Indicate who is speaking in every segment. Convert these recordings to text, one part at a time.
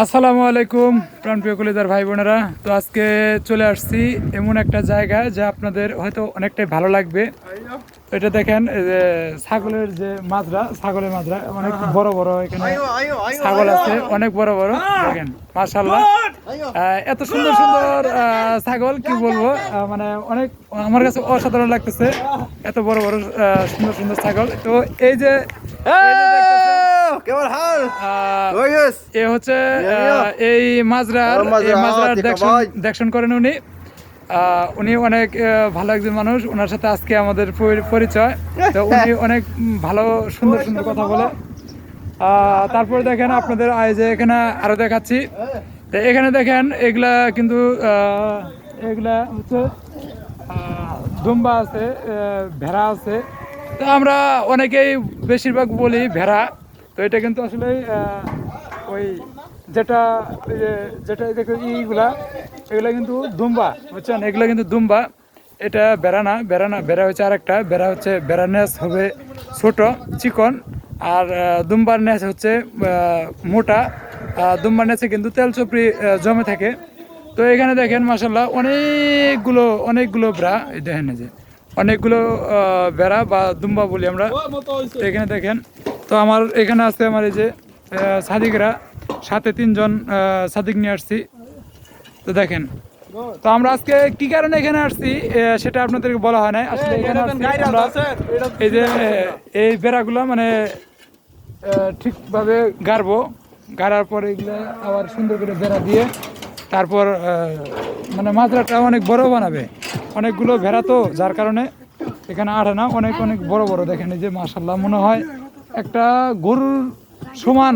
Speaker 1: আসসালামু আলাইকুম প্রাণপ্রিয় কলিজার ভাই বোনেরা। তো আজকে চলে আসছি এমন একটা জায়গায় যা আপনাদের হয়তো অনেকটাই ভালো লাগবে। এটা দেখেন ছাগলের যে মাজরা, ছাগলের মাজরা অনেক বড় বড়, এখানে ছাগল আছে অনেক বড় বড়। দেখেন মাশাআল্লাহ, এত সুন্দর সুন্দর ছাগল কি বলবো, মানে অনেক আমার কাছে অসাধারণ লাগতেছে, এত বড় বড় সুন্দর সুন্দর ছাগল। তো এই যে এ হচ্ছে এই মাজরার দেখশন করেন উনি। উনি অনেক ভালো একজন মানুষ, ওনার সাথে আজকে আমাদের পরিচয়। তো উনি অনেক ভালো সুন্দর সুন্দর কথা বলে। তারপরে দেখেন আপনাদের আয়োজনে এখানে আরো দেখাচ্ছি। তো এখানে দেখেন এগুলা কিন্তু এগুলা হচ্ছে দুম্বা আছে, ভেড়া আছে। তো আমরা অনেকেই বেশিরভাগ বলি ভেড়া, তো এটা কিন্তু আসলে ওই যেটা যেটা দেখো এইগুলা, এগুলা কিন্তু দুম্বা, বুঝছেন, এগুলা কিন্তু দুম্বা। এটা বেড়া না, বেড়া না, বেড়া হচ্ছে আরেকটা। বেড়া হচ্ছে বেড়ার ন্যাস হবে ছোট চিকন, আর দুম্বার ন্যাস হচ্ছে মোটা। দুম্বার ন্যাসে কিন্তু তেল চপড়ি জমে থাকে। তো এখানে দেখেন মাশাল্লাহ অনেকগুলো বেড়া, এই দেখেন যে অনেকগুলো বেড়া বা দুম্বা বলি আমরা। তো এখানে দেখেন, তো আমার এখানে আছে আমার এই যে সাদিকরা, সাথে 3 জন সাদিক নিয়ে আসছি। তো দেখেন, তো আমরা আজকে কি কারণে এখানে আসছি সেটা আপনাদেরকে বলা হয় নাই। আসলে এখানে এই যে এই বেড়াগুলো মানে ঠিকভাবে গাড়বো, গাড়ার পরে এগুলো আবার সুন্দর করে বেড়া দিয়ে তারপর মানে মাজরাটা অনেক বড় বানাবে। অনেকগুলো ভেড়া তো, যার কারণে এখানে আটে না, অনেক অনেক বড় বড়। দেখেন এই যে মাশাল্লাহ, মনে হয় একটা গরুর সমান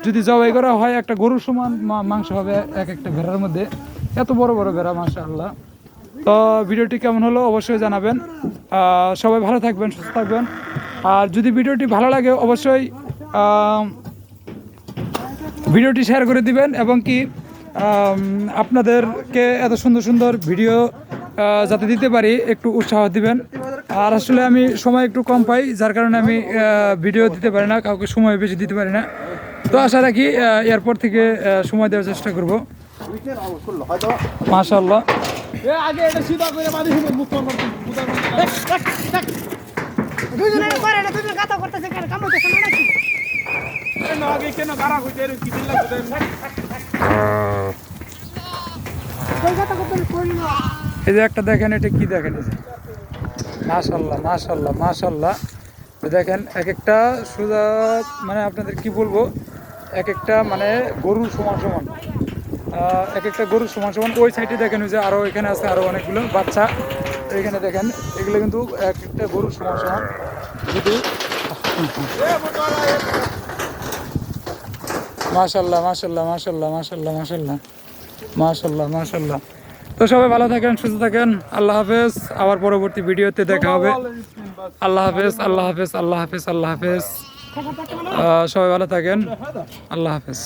Speaker 1: যদি জবাই করা হয়, একটা গরুর সমান মাংস হবে এক একটা ভেড়ার মধ্যে। এত বড় বড় ভেড়া মাশাআল্লাহ। তো ভিডিওটি কেমন হলো অবশ্যই জানাবেন। সবাই ভালো থাকবেন, সুস্থ থাকবেন। আর যদি ভিডিওটি ভালো লাগে অবশ্যই ভিডিওটি শেয়ার করে দিবেন, এবং কি আপনাদেরকে এত সুন্দর সুন্দর ভিডিও যাতে দিতে পারি একটু উৎসাহ দিবেন। আর আসলে আমি সময় একটু কম পাই, যার কারণে আমি ভিডিও দিতে পারি না, কাউকে সময় বেশি দিতে পারি না। তো আশা রাখি এরপর থেকে সময় দেওয়ার চেষ্টা করব। মাশাআল্লাহ। এই যে একটা দেখেন, এটা কি দেখেন, এই যে মাশাআল্লাহ মাশাআল্লাহ মাশাআল্লাহ। তো দেখেন এক একটা সোজা, মানে আপনাদের কি বলবো, এক একটা মানে গরুর সমান সমান, এক একটা গরুর সমান সমান। ওই সাইডে দেখেন ওই যে আরো এখানে আছে আরো অনেকগুলো বাচ্চা। এখানে দেখেন এগুলো কিন্তু এক একটা গরুর সমান সমান। যদি মাশাআল্লাহ মাশাআল্লাহ মাশাআল্লাহ মাশাআল্লাহ মাশাআল্লাহ মাশাআল্লাহ মাশাআল্লাহ। তো সবাই ভালো থাকেন, সুস্থ থাকেন। আল্লাহ হাফেজ, আবার পরবর্তী ভিডিওতে দেখা হবে। আল্লাহ হাফেজ, আল্লাহ হাফেজ, আল্লাহ হাফেজ, আল্লাহ হাফেজ। সবাই ভালো থাকেন, আল্লাহ হাফেজ।